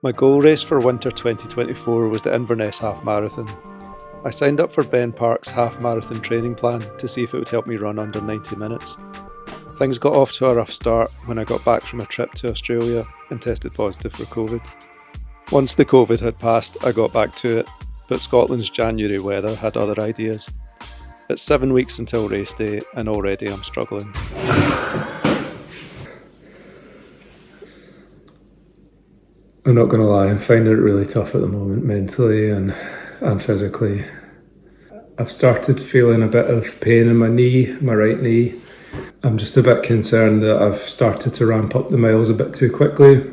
My goal race for winter 2024 was the Inverness Half Marathon. I signed up for Ben Park's half marathon training plan to see if it would help me run under 90 minutes. Things got off to a rough start when I got back from a trip to Australia and tested positive for COVID. Once the COVID had passed, I got back to it, but Scotland's January weather had other ideas. It's 7 weeks until race day and already I'm struggling. I'm not going to lie, I'm finding it really tough at the moment, mentally and physically. I've started feeling a bit of pain in my knee, my right knee. I'm just a bit concerned that I've started to ramp up the miles a bit too quickly.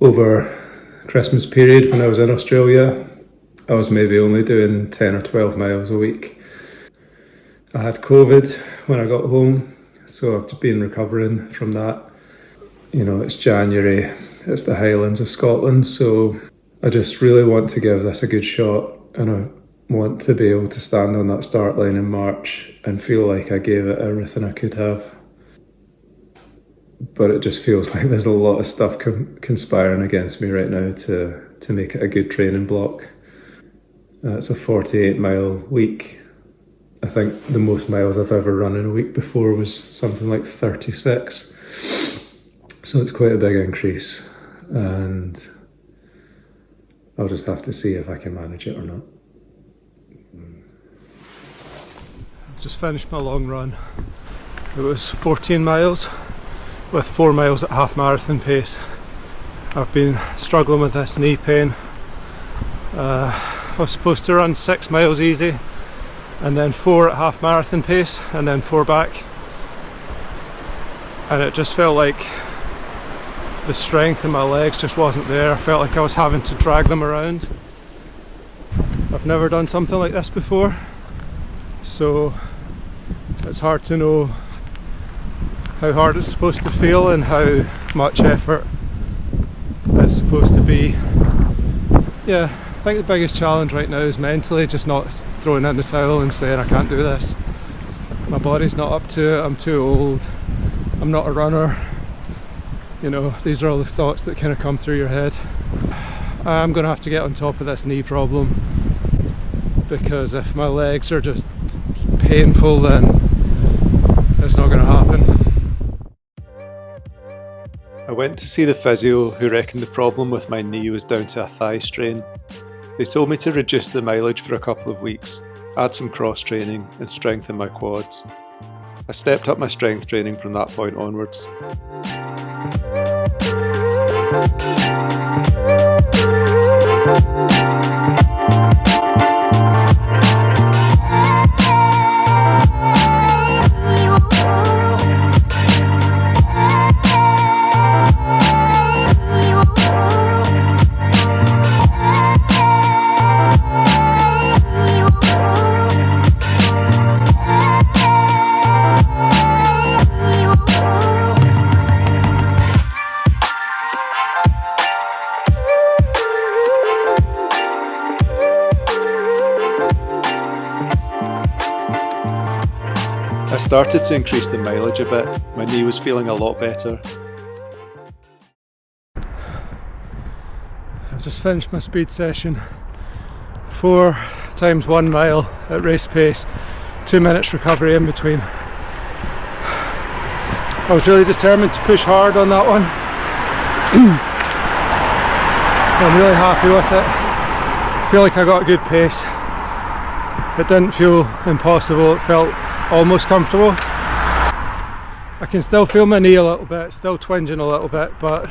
Over the Christmas period when I was in Australia, I was maybe only doing 10 or 12 miles a week. I had COVID when I got home, so I've been recovering from that. You know, it's January, it's the Highlands of Scotland, so I just really want to give this a good shot, and I want to be able to stand on that start line in March and feel like I gave it everything I could have. But it just feels like there's a lot of stuff conspiring against me right now to make it a good training block. It's a 48-mile week. I think the most miles I've ever run in a week before was something like 36. So it's quite a big increase, and I'll just have to see if I can manage it or not. I've just finished my long run. It was 14 miles with 4 miles at half marathon pace. I've been struggling with this knee pain. I was supposed to run 6 miles easy and then 4 at half marathon pace and then 4 back, and it just felt like the strength in my legs just wasn't there. I felt like I was having to drag them around. I've never done something like this before, so it's hard to know how hard it's supposed to feel and how much effort it's supposed to be. Yeah, I think the biggest challenge right now is mentally just not throwing in the towel and saying I can't do this. My body's not up to it, I'm too old, I'm not a runner. You know, these are all the thoughts that kind of come through your head. I'm going to have to get on top of this knee problem, because if my legs are just painful, then it's not going to happen. I went to see the physio, who reckoned the problem with my knee was down to a thigh strain. They told me to reduce the mileage for a couple of weeks, add some cross training and strengthen my quads. I stepped up my strength training from that point onwards. I started to increase the mileage a bit. My knee was feeling a lot better. I've just finished my speed session. 4 times 1 mile at race pace, 2 minutes recovery in between. I was really determined to push hard on that one. I'm really happy with it. I feel like I got a good pace. It didn't feel impossible, it felt almost comfortable. I can still feel my knee a little bit, still twinging a little bit, but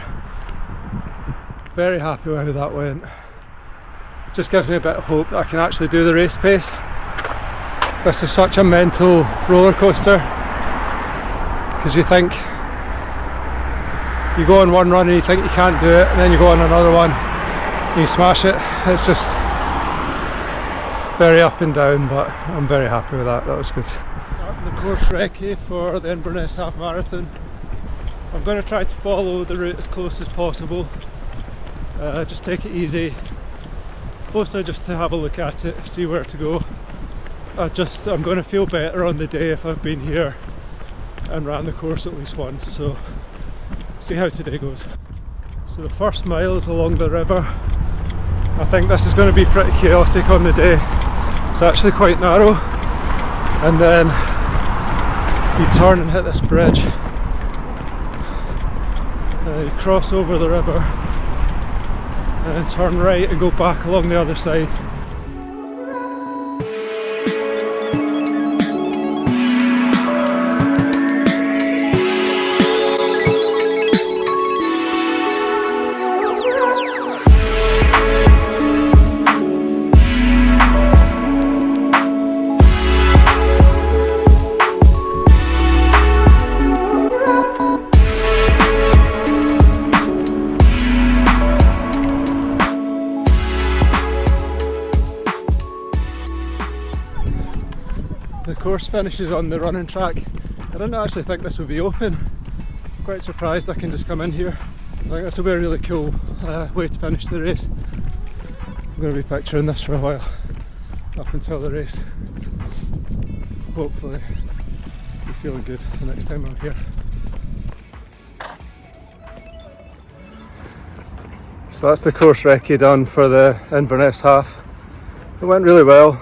very happy with how that went. Just gives me a bit of hope that I can actually do the race pace. This is such a mental roller coaster, because you think, you go on one run and you think you can't do it, and then you go on another one and you smash it. It's just very up and down, but I'm very happy with that. That was good. Starting the course recce for the Inverness Half Marathon. I'm going to try to follow the route as close as possible. Just take it easy. Mostly just to have a look at it, see where to go. I'm going to feel better on the day if I've been here and ran the course at least once, so see how today goes. So the first mile is along the river. I think this is going to be pretty chaotic on the day. It's actually quite narrow, and then you turn and hit this bridge, you cross over the river and then turn right and go back along the other side. The course finishes on the running track. I didn't actually think this would be open. I'm quite surprised I can just come in here. I think this will be a really cool way to finish the race. I'm going to be picturing this for a while, up until the race. Hopefully be feeling good the next time I'm here. So that's the course recce done for the Inverness half. It went really well.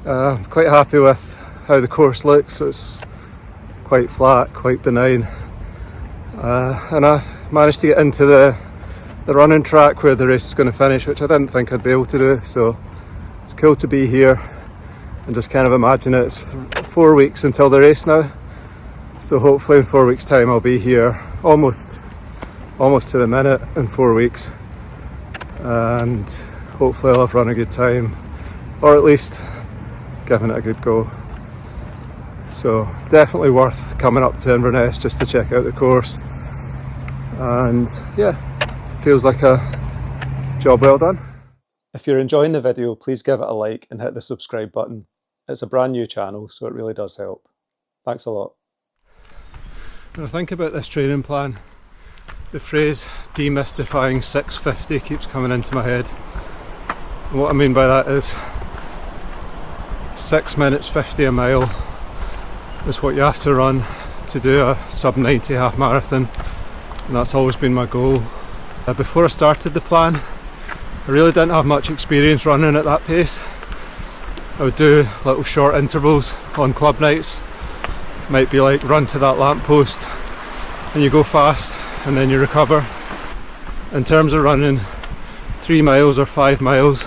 I'm quite happy with how the course looks. It's quite flat, quite benign, and I managed to get into the running track where the race is going to finish, which I didn't think I'd be able to do, so it's cool to be here and just kind of imagine it. It's 4 weeks until the race now, so hopefully in 4 weeks time I'll be here almost to the minute in 4 weeks, and hopefully I'll have run a good time, or at least giving it a good go. So definitely worth coming up to Inverness just to check out the course, and yeah, feels like a job well done. If you're enjoying the video, please give it a like and hit the subscribe button. It's a brand new channel, so it really does help. Thanks a lot. When I think about this training plan, the phrase demystifying 650 keeps coming into my head, and what I mean by that is 6 minutes 50 a mile is what you have to run to do a sub 90 half marathon, and that's always been my goal. Before I started the plan, I really didn't have much experience running at that pace. I would do little short intervals on club nights. Might be like run to that lamppost and you go fast and then you recover. In terms of running 3 miles or 5 miles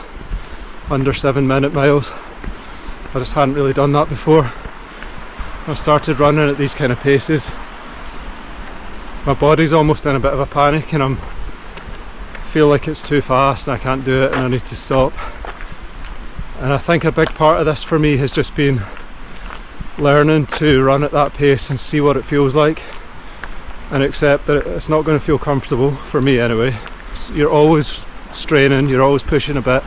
under 7 minute miles, I just hadn't really done that before. I started running at these kind of paces, my body's almost in a bit of a panic and I feel like it's too fast and I can't do it and I need to stop. And I think a big part of this for me has just been learning to run at that pace and see what it feels like, and accept that it's not going to feel comfortable, for me anyway. You're always straining, you're always pushing a bit,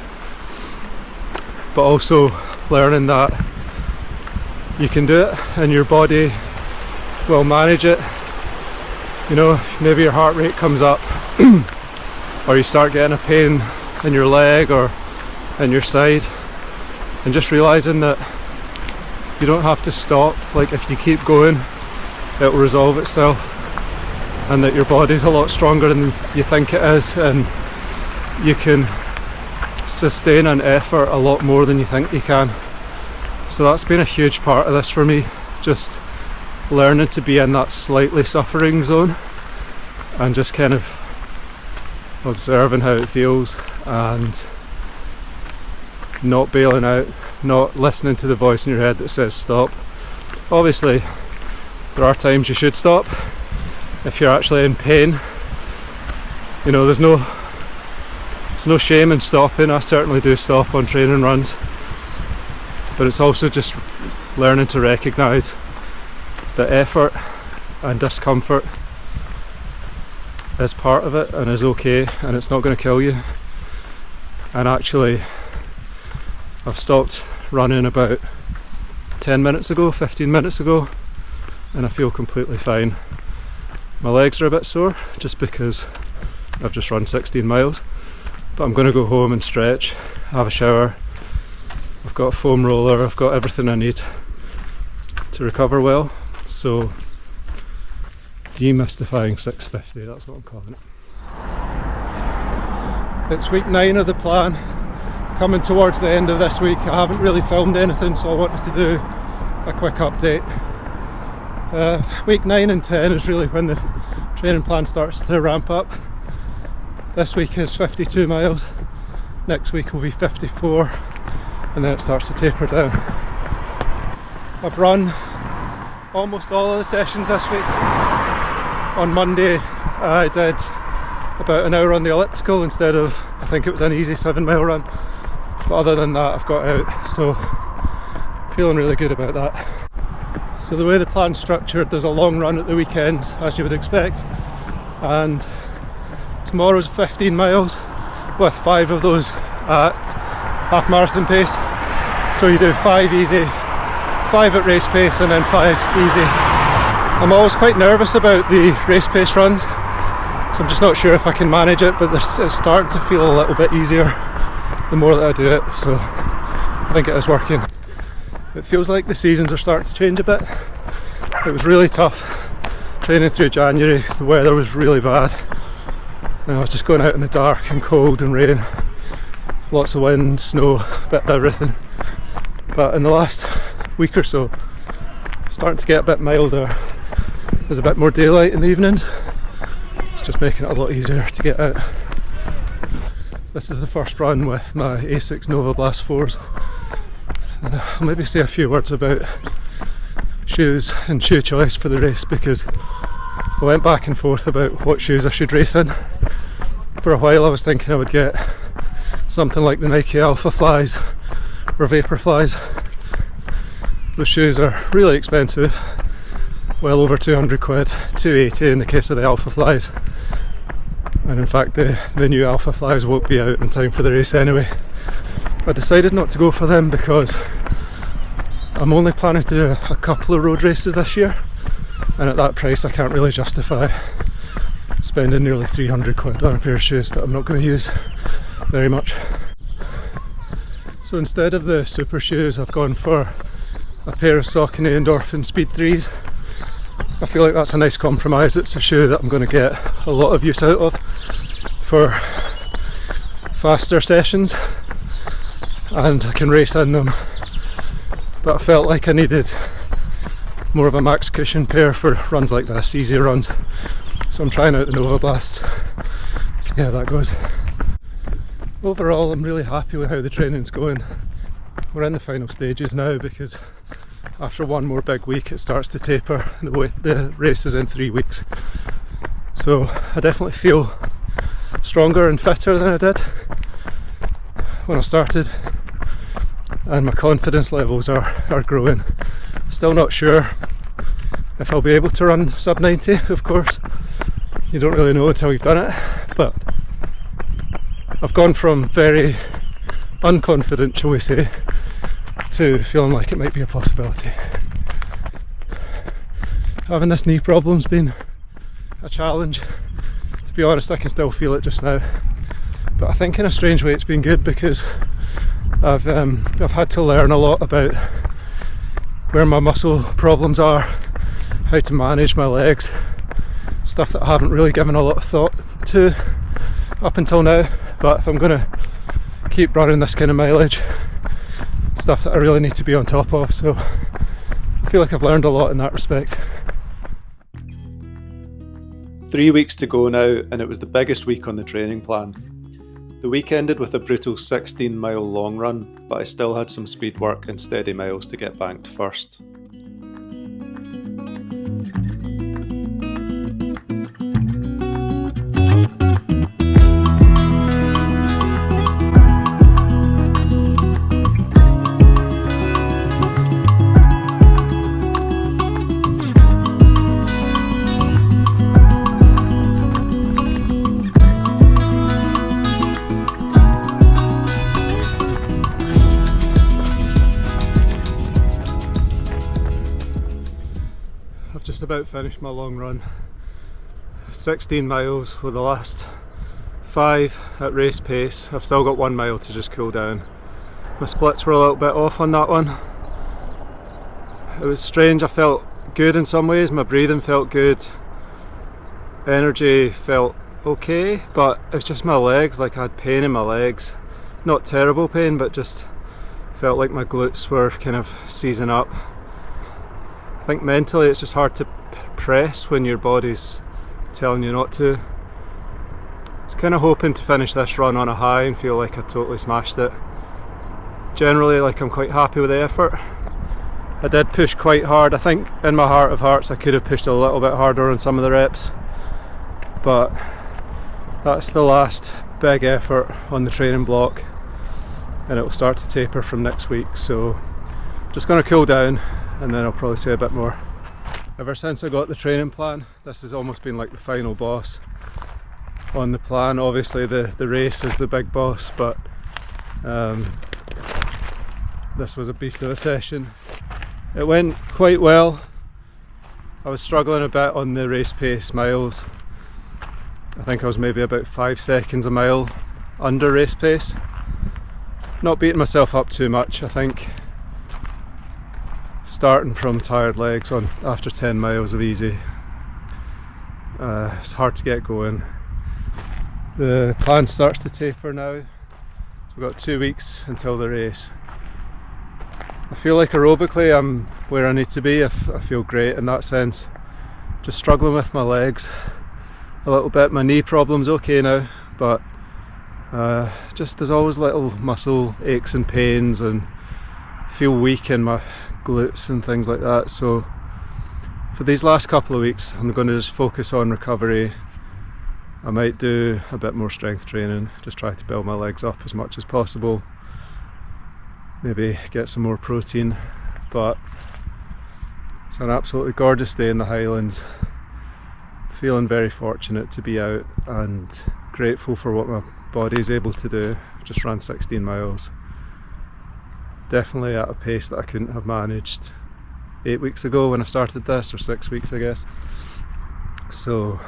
but also learning that you can do it and your body will manage it. You know, maybe your heart rate comes up or you start getting a pain in your leg or in your side, and just realising that you don't have to stop. Like, if you keep going, it will resolve itself, and that your body's a lot stronger than you think it is, and you can sustain an effort a lot more than you think you can. So that's been a huge part of this for me, just learning to be in that slightly suffering zone and just kind of observing how it feels and not bailing out, not listening to the voice in your head that says stop. Obviously there are times you should stop if you're actually in pain. You know, there's no shame in stopping. I certainly do stop on training runs, but it's also just learning to recognise that effort and discomfort is part of it and is okay, and it's not going to kill you. And actually, I've stopped running about 10 minutes ago, 15 minutes ago, and I feel completely fine. My legs are a bit sore just because I've just run 16 miles, but I'm going to go home and stretch, have a shower. I've got a foam roller, I've got everything I need to recover well. So demystifying 650, that's what I'm calling it. It's week 9 of the plan, coming towards the end of this week. I haven't really filmed anything, so I wanted to do a quick update. Week 9 and 10 is really when the training plan starts to ramp up. This week is 52 miles, next week will be 54, and then it starts to taper down. I've run almost all of the sessions this week. On Monday I did about an hour on the elliptical instead of, I think it was an easy 7-mile run, but other than that I've got out, so feeling really good about that. So the way the plan's structured, there's a long run at the weekend as you would expect, and tomorrow's 15 miles with 5 of those at half marathon pace. So you do 5 easy, 5 at race pace, and then 5 easy. I'm always quite nervous about the race pace runs, so I'm just not sure if I can manage it, but it's starting to feel a little bit easier the more that I do it, so I think it is working. It feels like the seasons are starting to change a bit. It was really tough training through January, the weather was really bad, and I was just going out in the dark and cold and rain, lots of wind, snow, a bit of everything. But in the last week or so, it's starting to get a bit milder. There's a bit more daylight in the evenings. It's just making it a lot easier to get out. This is the first run with my Asics Nova Blast 4s. And I'll maybe say a few words about shoes and shoe choice for the race, because I went back and forth about what shoes I should race in. For a while I was thinking I would get something like the Nike Alpha Flies or Vapor Flies. Those shoes are really expensive, well over 200 quid, 280 in the case of the Alpha Flies, and in fact the new Alpha Flies won't be out in time for the race anyway. I decided not to go for them because I'm only planning to do a couple of road races this year, and at that price I can't really justify spending nearly 300 quid on a pair of shoes that I'm not going to use very much. So instead of the super shoes I've gone for a pair of Saucony Endorphin Speed 3s. I feel like that's a nice compromise. It's a shoe that I'm going to get a lot of use out of for faster sessions, and I can race in them, but I felt like I needed more of a max cushion pair for runs like this, easier runs, so I'm trying out the Nova Blasts to see how that goes. Overall I'm really happy with how the training's going. We're in the final stages now because after one more big week it starts to taper. The race is in 3 weeks, so I definitely feel stronger and fitter than I did when I started, and my confidence levels are growing. Still not sure if I'll be able to run sub 90, of course. You don't really know until you've done it, but I've gone from very unconfident, shall we say, to feeling like it might be a possibility. Having this knee problem's been a challenge. To be honest, I can still feel it just now, but I think in a strange way it's been good, because I've had to learn a lot about where my muscle problems are, how to manage my legs, stuff that I haven't really given a lot of thought to up until now. But if I'm going to keep running this kind of mileage, stuff that I really need to be on top of, so I feel like I've learned a lot in that respect. 3 weeks to go now, and it was the biggest week on the training plan. The week ended with a brutal 16-mile long run, but I still had some speed work and steady miles to get banked first. Just about finished my long run. 16 miles with the last 5 at race pace. I've still got 1 mile to just cool down. My splits were a little bit off on that one. It was strange. I felt good in some ways. My breathing felt good. Energy felt okay, but it's just my legs. Like, I had pain in my legs, not terrible pain, but just felt like my glutes were kind of seizing up. I think mentally it's just hard to press when your body's telling you not to. I was kind of hoping to finish this run on a high and feel like I totally smashed it. Generally, like, I'm quite happy with the effort. I did push quite hard. I think in my heart of hearts I could have pushed a little bit harder on some of the reps, but that's the last big effort on the training block, and it will start to taper from next week, so just going to cool down and then I'll probably say a bit more. Ever since I got the training plan, this has almost been like the final boss on the plan. Obviously the race is the big boss, but this was a beast of a session. It went quite well. I was struggling a bit on the race pace miles. I think I was maybe about 5 seconds a mile under race pace. Not beating myself up too much. I think starting from tired legs on after 10 miles of easy, it's hard to get going. The plan starts to taper now, so we've got 2 weeks until the race. I feel like aerobically I'm where I need to be. I feel great in that sense. Just struggling with my legs a little bit. My knee problem's okay now, but just there's always little muscle aches and pains, and feel weak in my glutes and things like that. So for these last couple of weeks I'm going to just focus on recovery. I might do a bit more strength training, just try to build my legs up as much as possible, maybe get some more protein. But it's an absolutely gorgeous day in the Highlands. Feeling very fortunate to be out and grateful for what my body is able to do. Just ran 16 miles. Definitely at a pace that I couldn't have managed 8 weeks ago when I started this, or 6 weeks I guess. So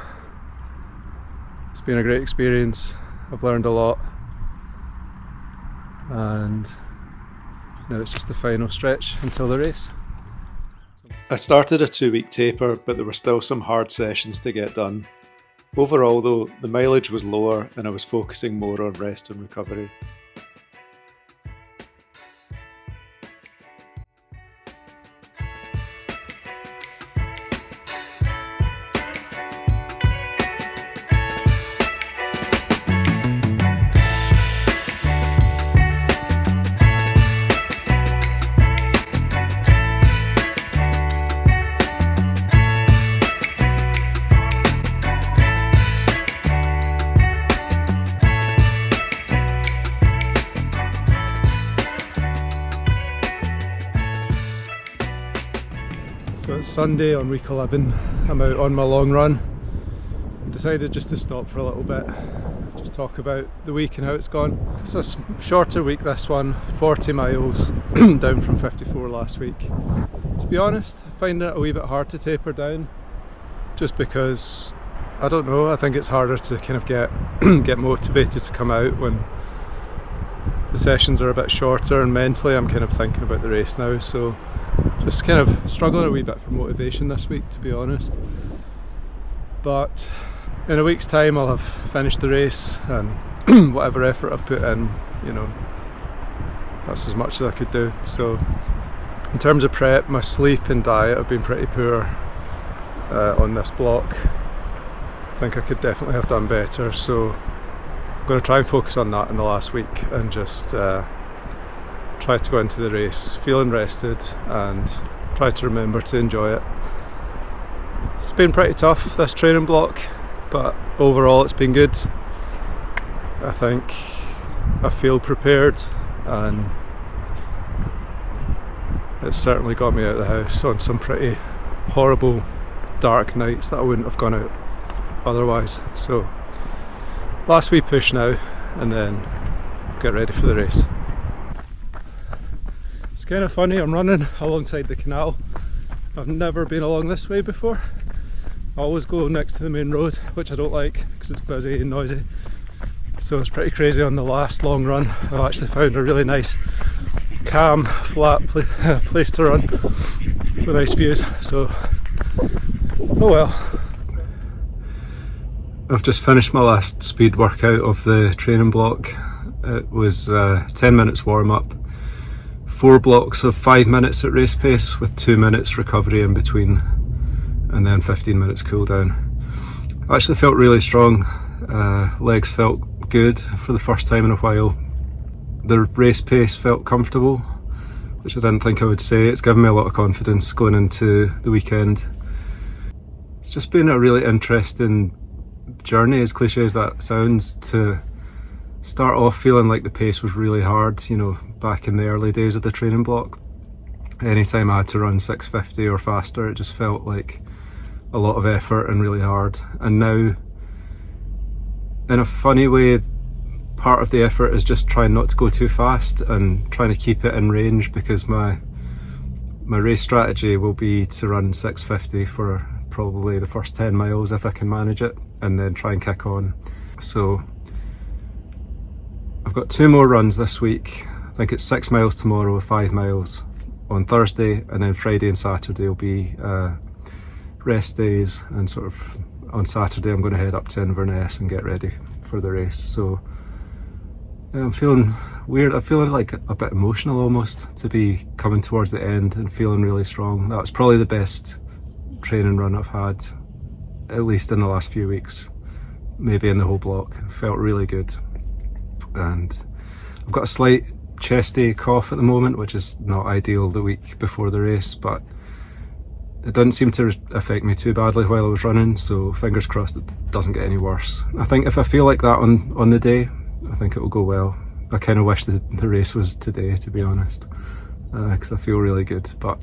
it's been a great experience. I've learned a lot, and now it's just the final stretch until the race. I started a 2-week taper, but there were still some hard sessions to get done. Overall though, the mileage was lower and I was focusing more on rest and recovery. So it's Sunday on week 11, I'm out on my long run. Decided just to stop for a little bit, just talk about the week and how it's gone. So it's a shorter week this one, 40 miles, down from 54 last week. To be honest, I find it a wee bit hard to taper down, just because, I don't know, I think it's harder to kind of get motivated to come out when the sessions are a bit shorter, and mentally I'm kind of thinking about the race now, so just kind of struggling a wee bit for motivation this week, to be honest. But in a week's time I'll have finished the race, and whatever effort I've put in, you know, that's as much as I could do. So in terms of prep, my sleep and diet have been pretty poor on this block. I think I could definitely have done better, so I'm going to try and focus on that in the last week and just try to go into the race feeling rested and try to remember to enjoy it. It's been pretty tough, this training block, but overall it's been good. I think I feel prepared, and it's certainly got me out of the house on some pretty horrible dark nights that I wouldn't have gone out otherwise. So last wee push now, and then get ready for the race. It's kind of funny, I'm running alongside the canal. I've never been along this way before. I always go next to the main road, which I don't like because it's busy and noisy. So it's pretty crazy. On the last long run I've actually found a really nice calm flat place to run with nice views, so oh well. I've just finished my last speed workout of the training block. It was 10 minutes warm up, 4 blocks of 5 minutes at race pace with 2 minutes recovery in between, and then 15 minutes cool down. I actually felt really strong. Legs felt good for the first time in a while. The race pace felt comfortable, which I didn't think I would say. It's given me a lot of confidence going into the weekend. It's just been a really interesting journey, as cliche as that sounds, to start off feeling like the pace was really hard, you know, back in the early days of the training block. Anytime I had to run 650 or faster, it just felt like a lot of effort and really hard. And now, in a funny way, part of the effort is just trying not to go too fast and trying to keep it in range, because my race strategy will be to run 650 for probably the first 10 miles if I can manage it, and then try and kick on. So I've got 2 more runs this week. I think it's 6 miles tomorrow, 5 miles on Thursday, and then Friday and Saturday will be rest days, and sort of on Saturday I'm going to head up to Inverness and get ready for the race. So yeah, I'm feeling weird. I'm feeling like a bit emotional almost, to be coming towards the end and feeling really strong. That's probably the best training run I've had, at least in the last few weeks, maybe in the whole block. It felt really good. And I've got a slight chesty cough at the moment, which is not ideal the week before the race, but it didn't seem to affect me too badly while I was running, so fingers crossed it doesn't get any worse. I think if I feel like that on the day, I think it will go well. I kind of wish the race was today, to be honest, because I feel really good. But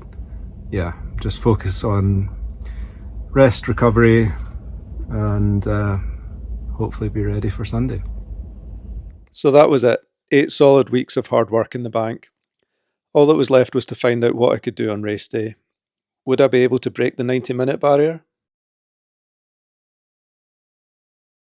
yeah, just focus on rest, recovery, and hopefully be ready for Sunday. So that was it. 8 solid weeks of hard work in the bank. All that was left was to find out what I could do on race day. Would I be able to break the 90-minute barrier?